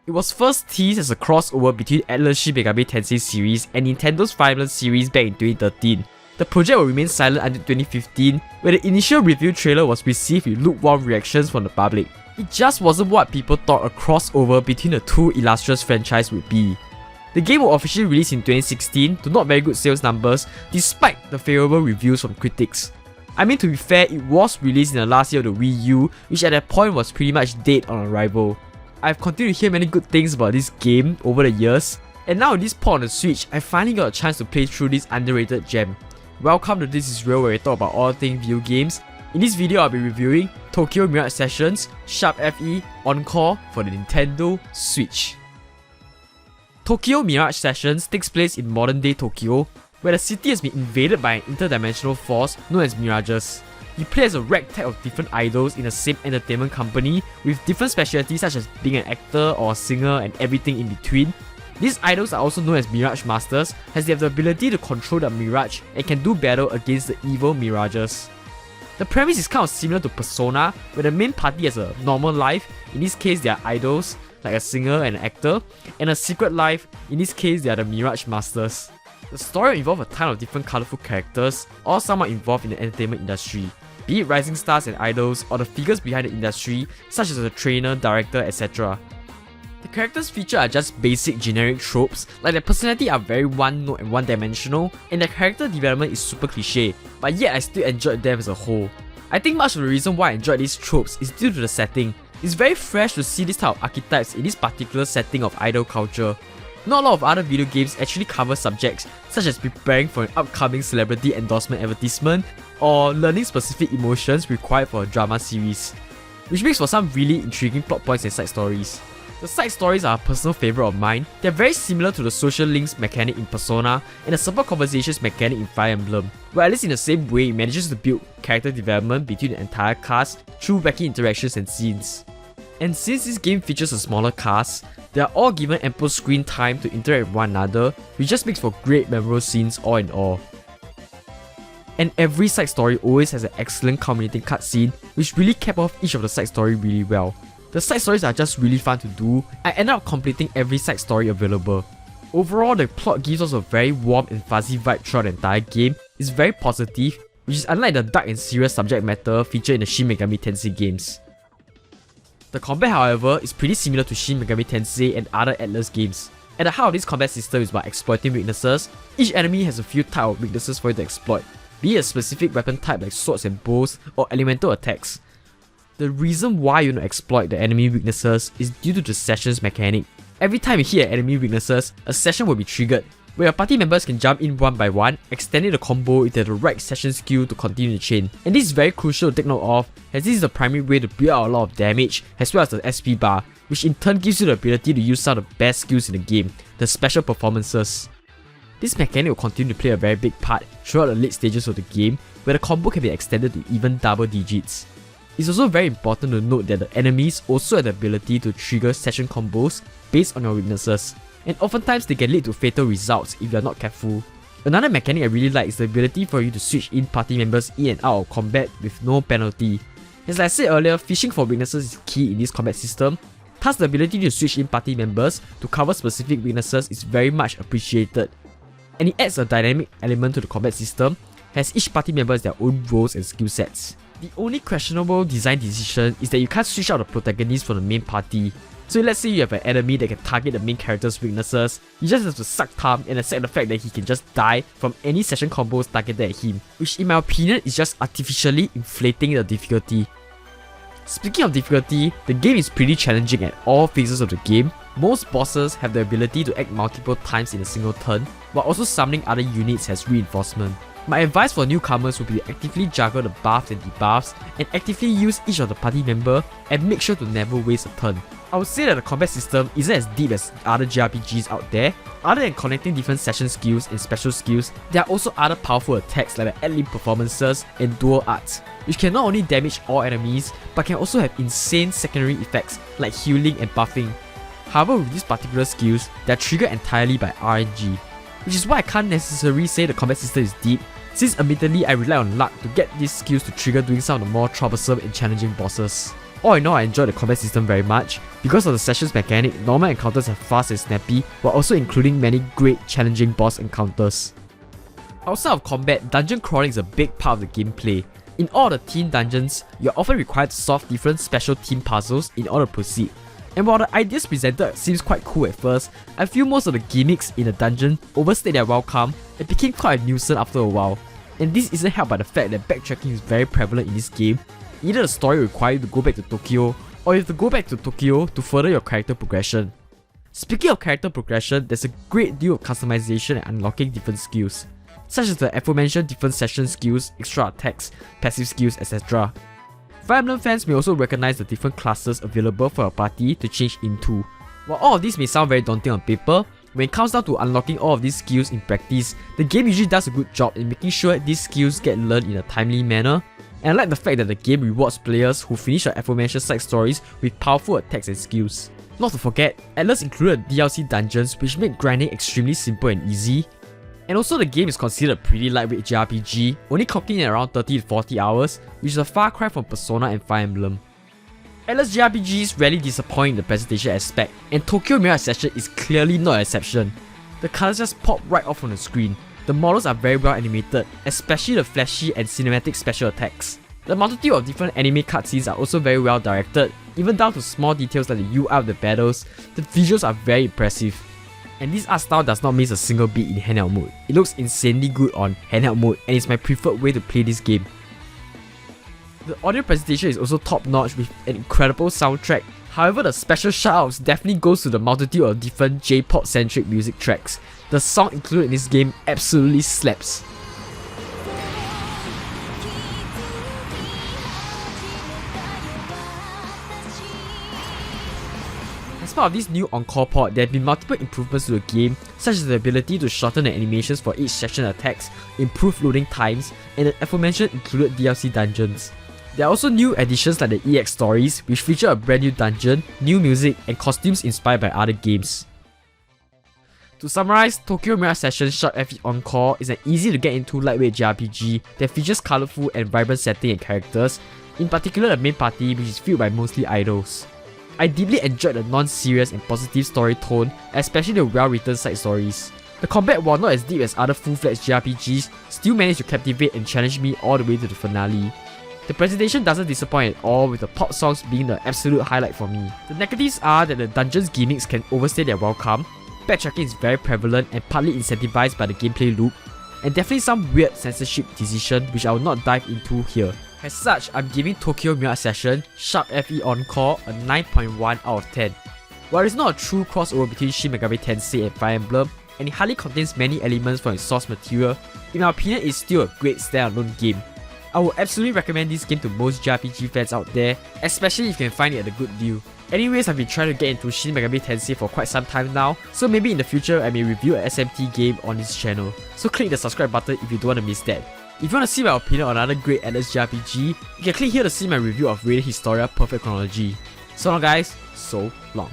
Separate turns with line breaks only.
It was first teased as a crossover between Atlus Shin Megami Tensei series and Nintendo's Fire Emblem series back in 2013. The project will remain silent until 2015, where the initial review trailer was received with lukewarm reactions from the public. It just wasn't what people thought a crossover between the two illustrious franchises would be. The game will officially release in 2016 to not very good sales numbers despite the favourable reviews from critics. I mean, to be fair, it was released in the last year of the Wii U, which at that point was pretty much dead on arrival. I've continued to hear many good things about this game over the years, and now with this port on the Switch, I finally got a chance to play through this underrated gem. Welcome to This Is Real, where we talk about all things video games. In this video, I'll be reviewing Tokyo Mirage Sessions, Sharp FE, Encore for the Nintendo Switch. Tokyo Mirage Sessions takes place in modern-day Tokyo, where the city has been invaded by an interdimensional force known as Mirages. You play as a ragtag of different idols in the same entertainment company with different specialties such as being an actor or a singer and everything in between. These idols are also known as Mirage Masters, as they have the ability to control the Mirage and can do battle against the evil Mirages. The premise is kind of similar to Persona, where the main party has a normal life, in this case they are idols, like a singer and an actor, and a secret life, in this case they are the Mirage Masters. The story involves a ton of different colourful characters, all somewhat involved in the entertainment industry, be it rising stars and idols or the figures behind the industry, such as the trainer, director, etc. The characters featured are just basic generic tropes, like their personality are very one-note and one-dimensional, and their character development is super cliche, but yet I still enjoyed them as a whole. I think much of the reason why I enjoyed these tropes is due to the setting. It's very fresh to see this type of archetypes in this particular setting of idol culture. Not a lot of other video games actually cover subjects such as preparing for an upcoming celebrity endorsement advertisement or learning specific emotions required for a drama series, which makes for some really intriguing plot points and side stories. The side stories are a personal favourite of mine. They're very similar to the social links mechanic in Persona and the support conversations mechanic in Fire Emblem, where at least in the same way it manages to build character development between the entire cast through wacky interactions and scenes. And since this game features a smaller cast, they are all given ample screen time to interact with one another, which just makes for great memorable scenes all in all. And every side story always has an excellent culminating cutscene, which really cap off each of the side story really well. The side stories are just really fun to do. I ended up completing every side story available. Overall, the plot gives us a very warm and fuzzy vibe throughout the entire game. It's very positive, which is unlike the dark and serious subject matter featured in the Shin Megami Tensei games. The combat, however, is pretty similar to Shin Megami Tensei and other Atlus games. At the heart of this combat system is about exploiting weaknesses. Each enemy has a few types of weaknesses for you to exploit, be it a specific weapon type like swords and bows or elemental attacks. The reason why you want to exploit the enemy weaknesses is due to the sessions mechanic. Every time you hit an enemy weaknesses, a session will be triggered, where your party members can jump in one by one, extending the combo if they have the right session skill to continue the chain. And this is very crucial to take note of, as this is the primary way to build out a lot of damage as well as the SP bar, which in turn gives you the ability to use some of the best skills in the game, the special performances. This mechanic will continue to play a very big part throughout the late stages of the game, where the combo can be extended to even double digits. It's also very important to note that the enemies also have the ability to trigger session combos based on your weaknesses, and oftentimes they can lead to fatal results if you are not careful. Another mechanic I really like is the ability for you to switch in party members in and out of combat with no penalty. As I said earlier, fishing for weaknesses is key in this combat system, thus the ability to switch in party members to cover specific weaknesses is very much appreciated. And it adds a dynamic element to the combat system, as each party member has their own roles and skill sets. The only questionable design decision is that you can't switch out the protagonist from the main party. So let's say you have an enemy that can target the main character's weaknesses, you just have to suck thumb and accept the fact that he can just die from any session combos targeted at him, which in my opinion is just artificially inflating the difficulty. Speaking of difficulty, the game is pretty challenging at all phases of the game. Most bosses have the ability to act multiple times in a single turn, while also summoning other units as reinforcement. My advice for newcomers would be to actively juggle the buffs and debuffs, and actively use each of the party member and make sure to never waste a turn. I would say that the combat system isn't as deep as other JRPGs out there. Other than connecting different session skills and special skills, there are also other powerful attacks like the ad-lib performances and dual arts, which can not only damage all enemies, but can also have insane secondary effects like healing and buffing. However, with these particular skills, they are triggered entirely by RNG, which is why I can't necessarily say the combat system is deep, since admittedly I rely on luck to get these skills to trigger doing some of the more troublesome and challenging bosses. All in all, I enjoyed the combat system very much. Because of the sessions mechanic, normal encounters are fast and snappy, while also including many great challenging boss encounters. Outside of combat, dungeon crawling is a big part of the gameplay. In all the team dungeons, you are often required to solve different special team puzzles in order to proceed. And while the ideas presented seems quite cool at first, I feel most of the gimmicks in the dungeon overstayed their welcome and became quite a nuisance after a while. And this isn't helped by the fact that backtracking is very prevalent in this game. Either the story requires you to go back to Tokyo, or you have to go back to Tokyo to further your character progression. Speaking of character progression, there's a great deal of customization and unlocking different skills, such as the aforementioned different session skills, extra attacks, passive skills, etc. Fire Emblem fans may also recognize the different classes available for your party to change into. While all of this may sound very daunting on paper, when it comes down to unlocking all of these skills in practice, the game usually does a good job in making sure these skills get learned in a timely manner. And I like the fact that the game rewards players who finish the aforementioned side stories with powerful attacks and skills. Not to forget, Atlus included DLC dungeons which make grinding extremely simple and easy. And also the game is considered a pretty lightweight JRPG, only clocking in around 30 to 40 hours, which is a far cry from Persona and Fire Emblem. Atlus JRPGs rarely disappoint in the presentation aspect, and Tokyo Mirage Sessions is clearly not an exception. The colours just pop right off on the screen. The models are very well animated, especially the flashy and cinematic special attacks. The multitude of different anime cutscenes are also very well directed, even down to small details like the UI of the battles. The visuals are very impressive. And this art style does not miss a single beat in handheld mode. It looks insanely good on handheld mode and is my preferred way to play this game. The audio presentation is also top notch with an incredible soundtrack. However, the special shoutouts definitely goes to the multitude of different J-pop centric music tracks. The song included in this game absolutely slaps. As part of this new Encore Port, there have been multiple improvements to the game, such as the ability to shorten the animations for each session attacks, improve loading times, and the aforementioned included DLC dungeons. There are also new additions like the EX stories, which feature a brand new dungeon, new music, and costumes inspired by other games. To summarize, Tokyo Mirage Sessions Sharp FE Encore is an easy to get into lightweight JRPG that features colourful and vibrant setting and characters, in particular the main party, which is filled by mostly idols. I deeply enjoyed the non-serious and positive story tone, especially the well-written side stories. The combat, while not as deep as other full-fledged JRPGs, still managed to captivate and challenge me all the way to the finale. The presentation doesn't disappoint at all, with the pop songs being the absolute highlight for me. The negatives are that the dungeon's gimmicks can overstay their welcome, backtracking is very prevalent and partly incentivized by the gameplay loop, and definitely some weird censorship decision which I will not dive into here. As such, I'm giving Tokyo Mirage Sessions Sharp FE Encore a 9.1 out of 10. While it's not a true crossover between Shin Megami Tensei and Fire Emblem, and it hardly contains many elements from its source material, in my opinion it's still a great standalone game. I would absolutely recommend this game to most JRPG fans out there, especially if you can find it at a good deal. Anyways, I've been trying to get into Shin Megami Tensei for quite some time now, so maybe in the future I may review a SMT game on this channel, so click the subscribe button if you don't want to miss that. If you want to see my opinion on another great Atlus JRPG, you can click here to see my review of Radiant Historia Perfect Chronology. So long guys, so long.